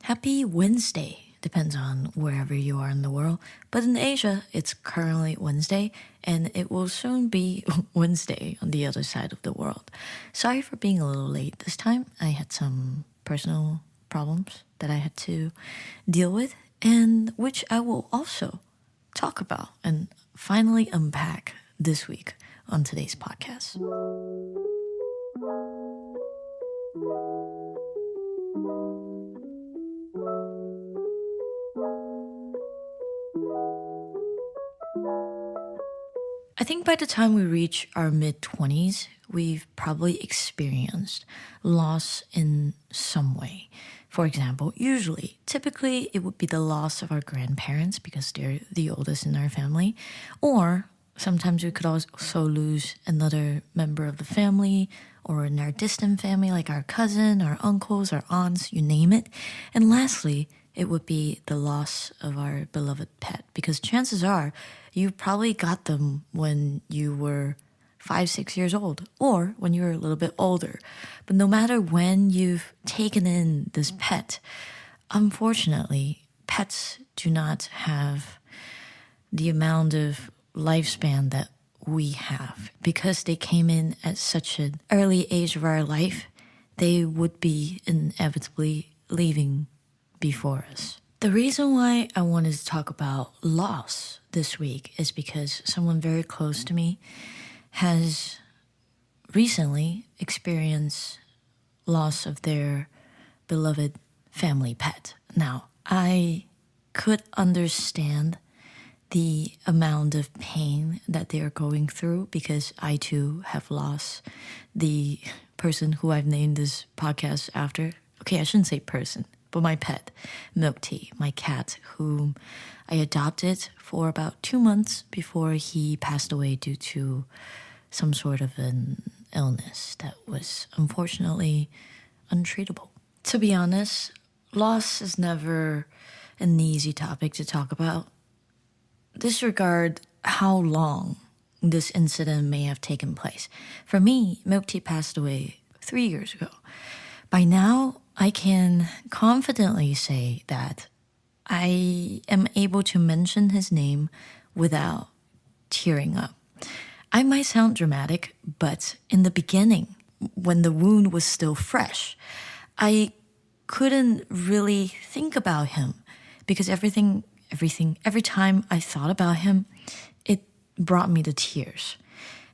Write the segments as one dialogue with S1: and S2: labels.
S1: Happy Wednesday. Depends on wherever you are in the world. But in Asia, it's currently Wednesday, and it will soon be Wednesday on the other side of the world. Sorry for being a little late this time. I had some personal problems that I had to deal with, and which I will also talk about and finally unpack this week on today's podcast. I think by the time we reach our mid-20s, we've probably experienced loss in some way. For example, typically it would be the loss of our grandparents because they're the oldest in our family, or sometimes we could also lose another member of the family or in our distant family like our cousin, our uncles, our aunts, you name it. And lastly, it would be the loss of our beloved pet because chances are you probably got them when you were 5-6 years old or when you were a little bit older. But no matter when you've taken in this pet, unfortunately, pets do not have the amount of lifespan that we have. Because they came in at such an early age of our life, they would be inevitably leaving before us. The reason why I wanted to talk about loss this week is because someone very close to me has recently experienced loss of their beloved family pet. Now, I could understand the amount of pain that they are going through because I too have lost the person who I've named this podcast after. Okay, I shouldn't say person, but my pet, Milk Tea, my cat, whom I adopted for about 2 months before he passed away due to some sort of an illness that was unfortunately untreatable. To be honest, loss is never an easy topic to talk about. Disregard how long this incident may have taken place. For me, Milk Tea passed away 3 years ago. By now, I can confidently say that I am able to mention his name without tearing up. I might sound dramatic, but in the beginning, when the wound was still fresh, I couldn't really think about him because every time I thought about him, it brought me to tears.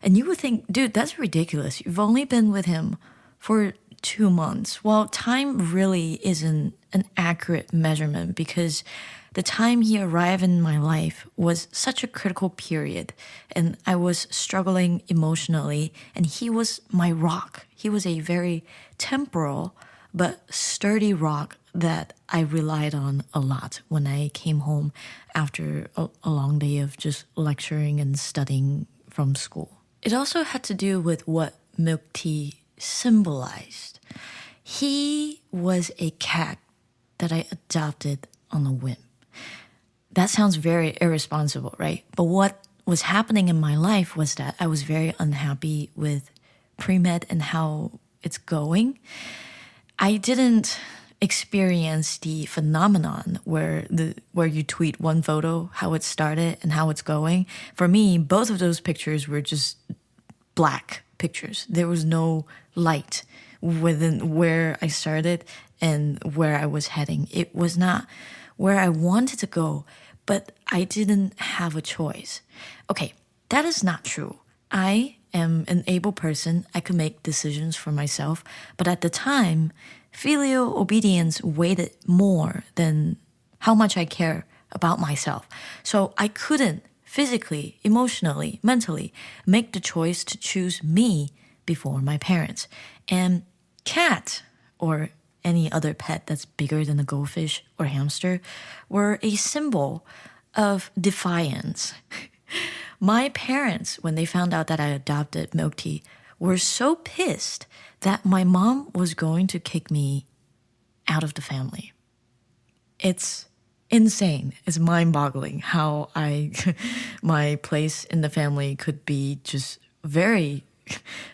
S1: And you would think, dude, that's ridiculous. You've only been with him for 2 months. Well, time really isn't an accurate measurement because the time he arrived in my life was such a critical period and I was struggling emotionally and he was my rock. He was a very temporal but sturdy rock that I relied on a lot when I came home after a long day of just lecturing and studying from school. It also had to do with what Milk Tea symbolized. He was a cat that I adopted on a whim. That sounds very irresponsible, right? But what was happening in my life was that I was very unhappy with pre-med and how it's going. I didn't experience the phenomenon where you tweet one photo, how it started and how it's going. For me, both of those pictures were just black pictures. There was no light within where I started and where I was heading. It was not where I wanted to go, but I didn't have a choice. Okay, that is not true. I am an able person. I could make decisions for myself. But at the time, filial obedience weighed more than how much I care about myself. So I couldn't physically, emotionally, mentally make the choice to choose me before my parents. And cat, or any other pet that's bigger than a goldfish or hamster, were a symbol of defiance. My parents, when they found out that I adopted Milk Tea, were so pissed that my mom was going to kick me out of the family. It's insane. It's mind-boggling how my place in the family could be just very,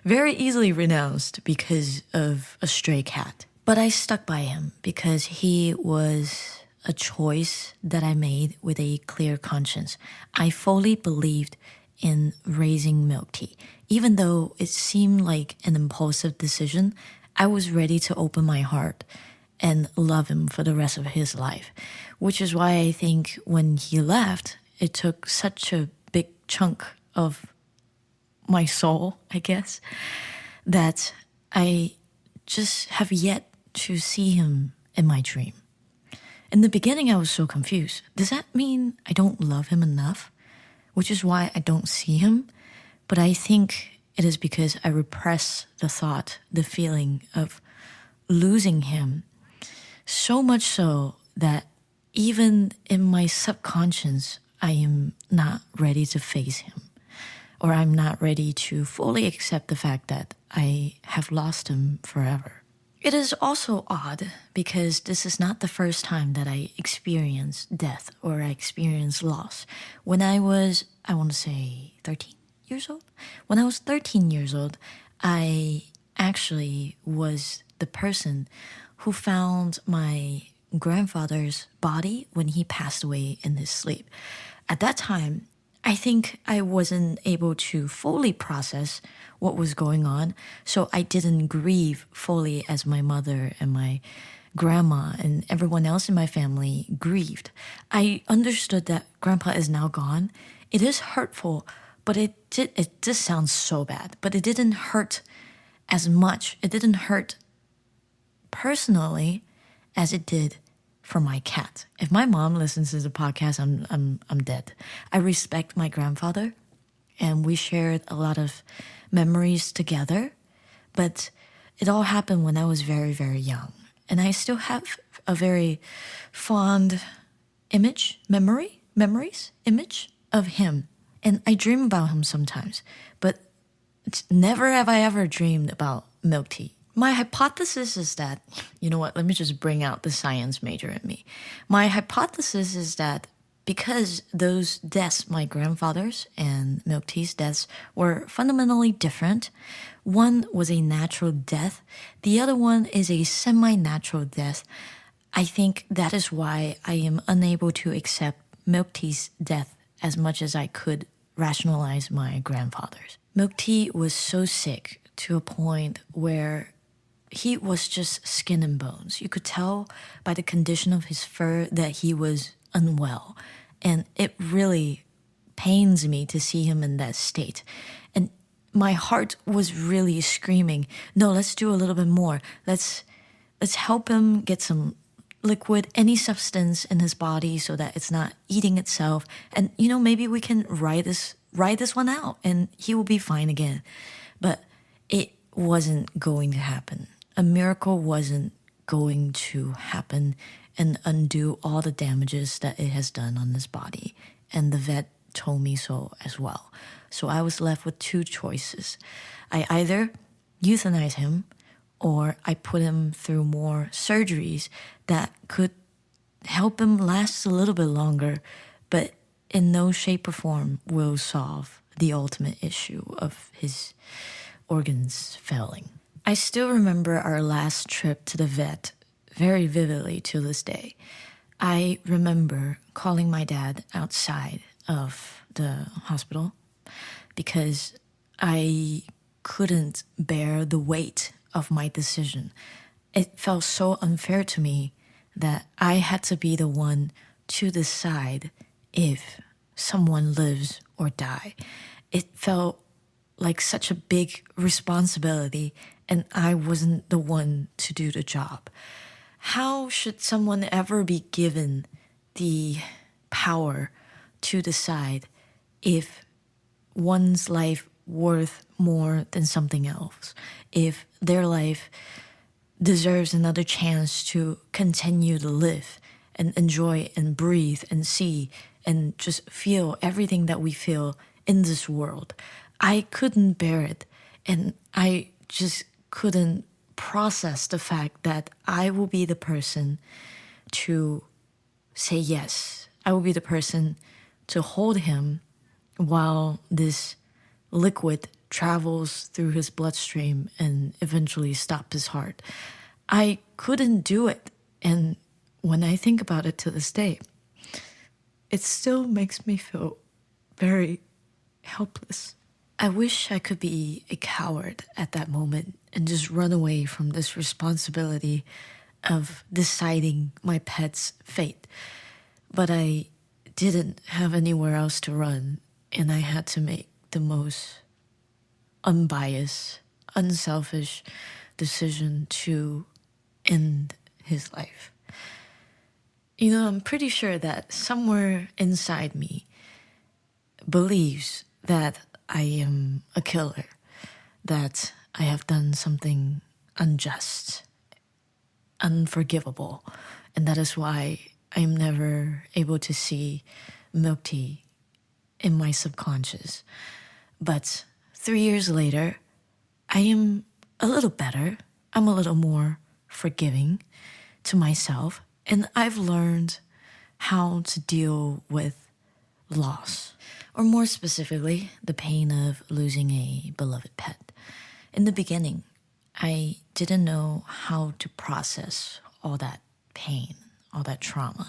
S1: very easily renounced because of a stray cat. But I stuck by him because he was a choice that I made with a clear conscience. I fully believed in raising milk tea. Even though it seemed like an impulsive decision, I was ready to open my heart and love him for the rest of his life. Which is why I think when he left, it took such a big chunk of my soul, I guess, that I just have yet to see him in my dream. In the beginning, I was so confused. Does that mean I don't love him enough? Which is why I don't see him. But I think it is because I repress the thought, the feeling of losing him, so much so that even in my subconscious, I am not ready to face him. Or I'm not ready to fully accept the fact that I have lost him forever. It is also odd because this is not the first time that I experienced death or I experienced loss. When I was, I want to say 13 years old? When I was 13 years old, I actually was the person who found my grandfather's body when he passed away in his sleep. At that time, I think I wasn't able to fully process what was going on, so I didn't grieve fully as my mother and my grandma and everyone else in my family grieved. I understood that grandpa is now gone. It is hurtful, but it just sounds so bad, but it didn't hurt as much. It didn't hurt personally as it did for my cat. If my mom listens to the podcast, I'm dead. I respect my grandfather, and we shared a lot of memories together, but it all happened when I was very, very young. And I still have a very fond memories of him. And I dream about him sometimes, but never have I ever dreamed about milk tea. My hypothesis is that, you know what, let me just bring out the science major in me. My hypothesis is that because those deaths, my grandfather's and milk tea's deaths, were fundamentally different, one was a natural death, the other one is a semi-natural death. I think that is why I am unable to accept milk tea's death as much as I could rationalize my grandfather's. Milk tea was so sick to a point where he was just skin and bones. You could tell by the condition of his fur that he was unwell. And it really pains me to see him in that state. And my heart was really screaming, no, let's do a little bit more. Let's help him get some liquid, any substance in his body so that it's not eating itself. And, maybe we can ride this one out and he will be fine again. But it wasn't going to happen. A miracle wasn't going to happen and undo all the damages that it has done on his body. And the vet told me so as well. So I was left with two choices. I either euthanize him or I put him through more surgeries that could help him last a little bit longer, but in no shape or form will solve the ultimate issue of his organs failing. I still remember our last trip to the vet very vividly to this day. I remember calling my dad outside of the hospital because I couldn't bear the weight of my decision. It felt so unfair to me that I had to be the one to decide if someone lives or die. It felt like such a big responsibility, and I wasn't the one to do the job. How should someone ever be given the power to decide if one's life worth more than something else, if their life deserves another chance to continue to live and enjoy and breathe and see and just feel everything that we feel in this world? I couldn't bear it, and I just couldn't process the fact that I will be the person to say yes. I will be the person to hold him while this liquid travels through his bloodstream and eventually stops his heart. I couldn't do it. And when I think about it to this day, it still makes me feel very helpless. I wish I could be a coward at that moment and just run away from this responsibility of deciding my pet's fate. But I didn't have anywhere else to run, and I had to make the most unbiased, unselfish decision to end his life. You know, I'm pretty sure that somewhere inside me believes that I am a killer, that I have done something unjust, unforgivable, and that is why I'm never able to see milk tea in my subconscious. But 3 years later, I am a little better. I'm a little more forgiving to myself, and I've learned how to deal with loss, or more specifically, the pain of losing a beloved pet. In the beginning, I didn't know how to process all that pain, all that trauma.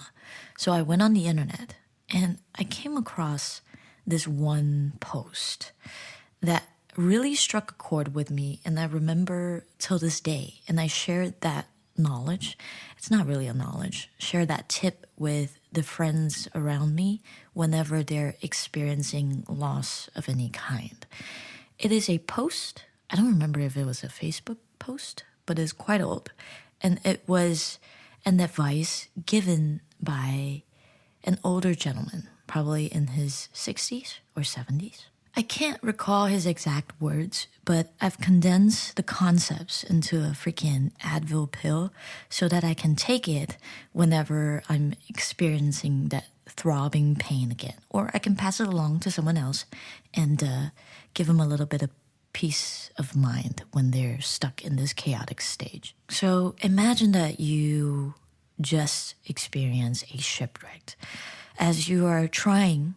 S1: So I went on the internet and I came across this one post that really struck a chord with me, and I remember till this day. And I shared that knowledge. It's not really a knowledge. Share that tip with the friends around me whenever they're experiencing loss of any kind. It is a post. I don't remember if it was a Facebook post, but it's quite old. And it was an advice given by an older gentleman, probably in his 60s or 70s. I can't recall his exact words, but I've condensed the concepts into a freaking Advil pill so that I can take it whenever I'm experiencing that throbbing pain again. Or I can pass it along to someone else and give them a little bit of peace of mind when they're stuck in this chaotic stage. So imagine that you just experience a shipwreck. As you are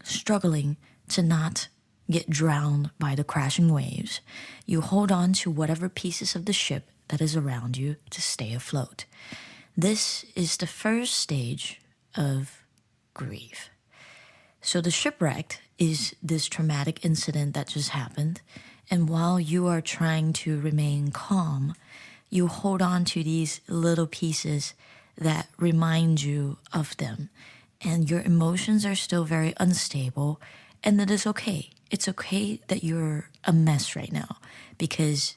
S1: struggling to not get drowned by the crashing waves, you hold on to whatever pieces of the ship that is around you to stay afloat. This is the first stage of grief. So the shipwreck is this traumatic incident that just happened, and while you are trying to remain calm, you hold on to these little pieces that remind you of them, and your emotions are still very unstable, and it is okay. It's okay that you're a mess right now because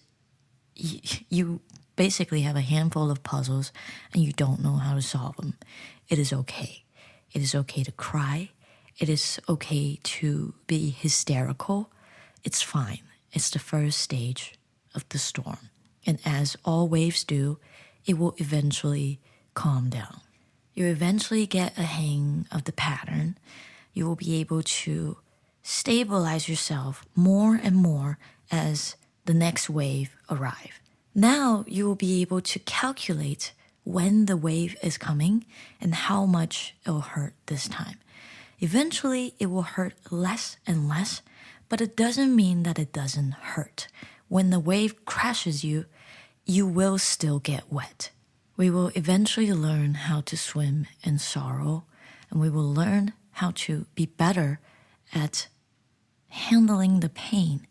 S1: you basically have a handful of puzzles and you don't know how to solve them. It is okay. It is okay to cry. It is okay to be hysterical. It's fine. It's the first stage of the storm. And as all waves do, it will eventually calm down. You eventually get a hang of the pattern. You will be able to stabilize yourself more and more as the next wave arrives. Now you will be able to calculate when the wave is coming and how much it will hurt this time. Eventually, it will hurt less and less, but it doesn't mean that it doesn't hurt. When the wave crashes you, you will still get wet. We will eventually learn how to swim in sorrow, and we will learn how to be better at handling the pain.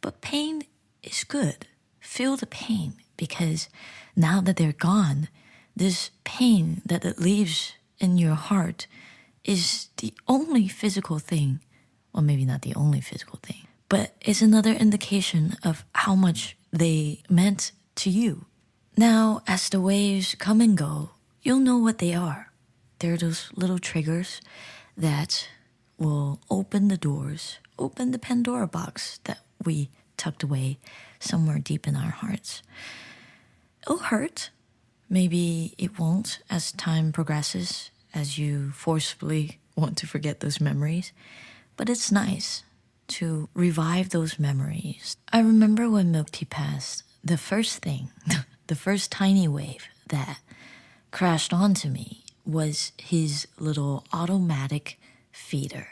S1: But pain is good. Feel the pain, because now that they're gone, this pain that it leaves in your heart is the only physical thing, or maybe not the only physical thing, but it's another indication of how much they meant to you. Now, as the waves come and go, you'll know what they are. They're those little triggers that will open the doors, open the Pandora box that we tucked away somewhere deep in our hearts. It'll hurt. Maybe it won't as time progresses, as you forcefully want to forget those memories. But it's nice to revive those memories. I remember when Milk Tea passed, the first thing, the first tiny wave that crashed onto me was his little automatic feeder.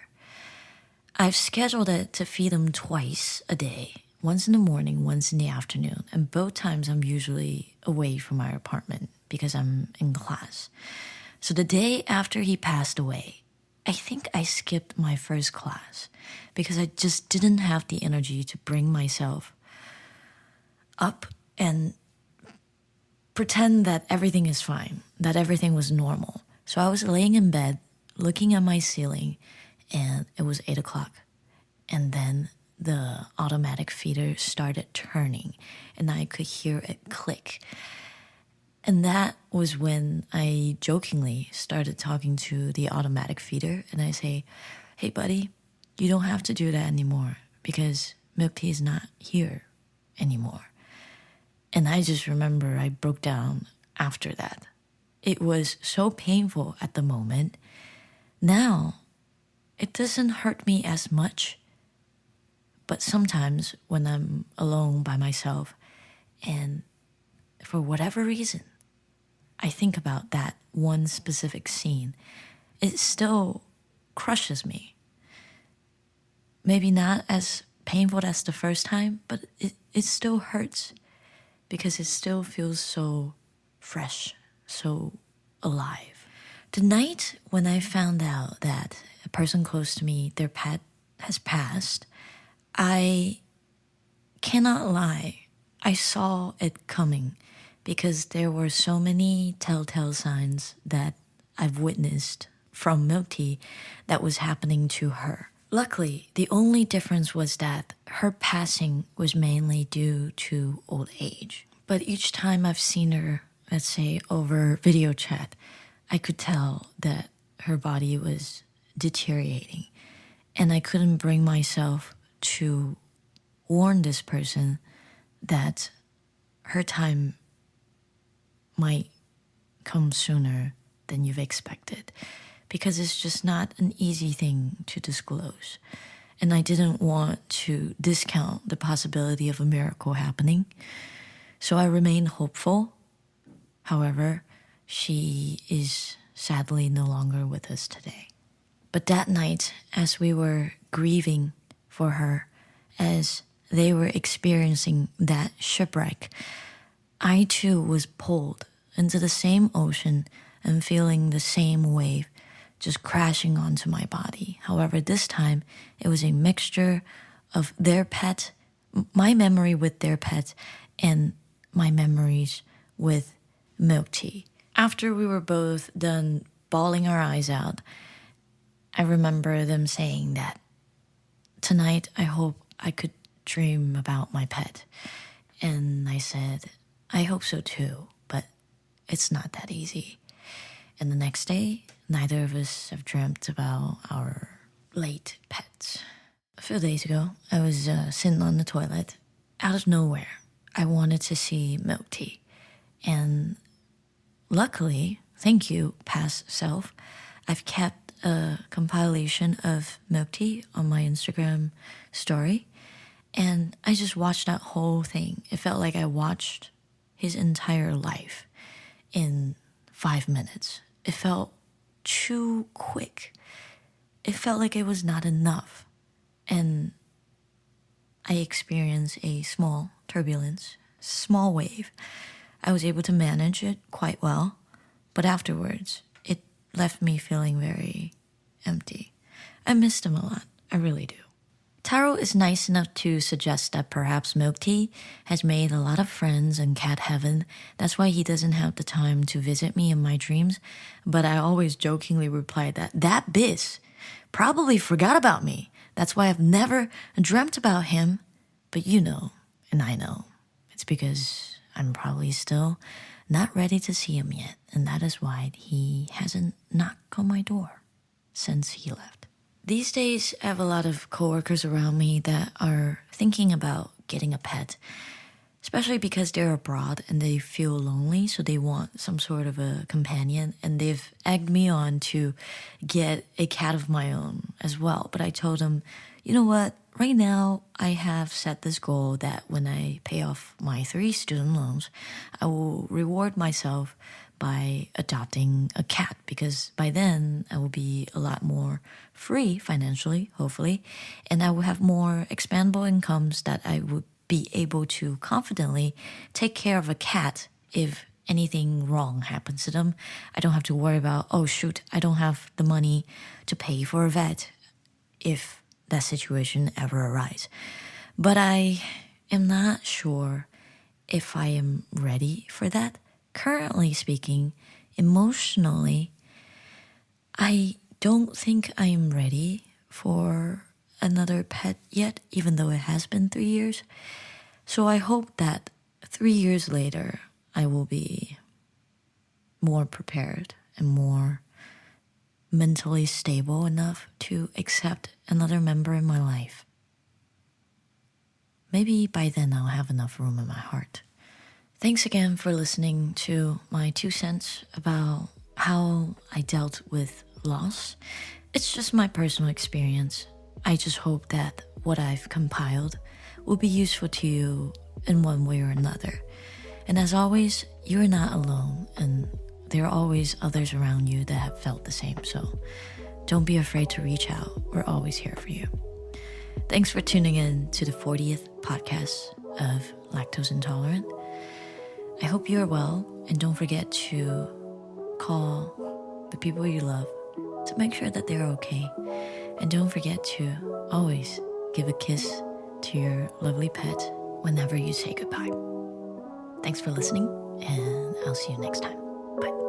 S1: I've scheduled it to feed him twice a day, once in the morning, once in the afternoon. And both times I'm usually away from my apartment because I'm in class. So the day after he passed away, I think I skipped my first class because I just didn't have the energy to bring myself up and pretend that everything is fine, that everything was normal. So I was laying in bed, looking at my ceiling, and it was 8 o'clock. And then the automatic feeder started turning, and I could hear it click. And that was when I jokingly started talking to the automatic feeder, and I say, hey, buddy, you don't have to do that anymore because milk tea is not here anymore. And I just remember I broke down after that. It was so painful at the moment. Now, it doesn't hurt me as much. But sometimes when I'm alone by myself and for whatever reason, I think about that one specific scene, it still crushes me. Maybe not as painful as the first time, but it still hurts because it still feels so fresh, so alive. The night when I found out that a person close to me, their pet has passed, I cannot lie, I saw it coming because there were so many telltale signs that I've witnessed from milk tea that was happening to her. Luckily, the only difference was that her passing was mainly due to old age. But each time I've seen her, let's say over video chat, I could tell that her body was deteriorating. And I couldn't bring myself to warn this person that her time might come sooner than you've expected, because it's just not an easy thing to disclose. And I didn't want to discount the possibility of a miracle happening. So I remain hopeful. However, she is sadly no longer with us today. But that night, as we were grieving for her, as they were experiencing that shipwreck, I too was pulled into the same ocean and feeling the same wave just crashing onto my body. However, this time it was a mixture of their pet, my memory with their pet, and my memories with milk tea. After we were both done bawling our eyes out, I remember them saying that tonight I hope I could dream about my pet. And I said, I hope so too, but it's not that easy. And the next day, neither of us have dreamt about our late pets. A few days ago, I was sitting on the toilet. Out of nowhere, I wanted to see milk tea. And luckily, thank you, past self, I've kept a compilation of milk tea on my Instagram story. And I just watched that whole thing. It felt like I watched his entire life in 5 minutes. It felt too quick. It felt like it was not enough. And I experienced a small turbulence, small wave. I was able to manage it quite well, but afterwards, it left me feeling very empty. I missed him a lot. I really do. Taro is nice enough to suggest that perhaps milk tea has made a lot of friends in cat heaven. That's why he doesn't have the time to visit me in my dreams. But I always jokingly reply that biz probably forgot about me. That's why I've never dreamt about him. But you know, and I know, it's because I'm probably still not ready to see him yet. And that is why he hasn't knocked on my door since he left. These days, I have a lot of coworkers around me that are thinking about getting a pet, especially because they're abroad and they feel lonely, so they want some sort of a companion, and they've egged me on to get a cat of my own as well. But I told them, you know what? Right now, I have set this goal that when I pay off my 3 student loans, I will reward myself by adopting a cat, because by then I will be a lot more free financially, hopefully, and I will have more expandable incomes that I would be able to confidently take care of a cat if anything wrong happens to them. I don't have to worry about, oh shoot, I don't have the money to pay for a vet if that situation ever arises. But I am not sure if I am ready for that. Currently speaking, emotionally, I don't think I am ready for another pet yet, even though it has been 3 years. So I hope that 3 years later, I will be more prepared and more mentally stable enough to accept another member in my life. Maybe by then I'll have enough room in my heart. Thanks again for listening to my 2 cents about how I dealt with loss. It's just my personal experience. I just hope that what I've compiled will be useful to you in one way or another. And as always, you're not alone, and there are always others around you that have felt the same. So don't be afraid to reach out. We're always here for you. Thanks for tuning in to the 40th podcast of Lactose Intolerant. I hope you're well, and don't forget to call the people you love to make sure that they're okay. And don't forget to always give a kiss to your lovely pet whenever you say goodbye. Thanks for listening, and I'll see you next time. Bye.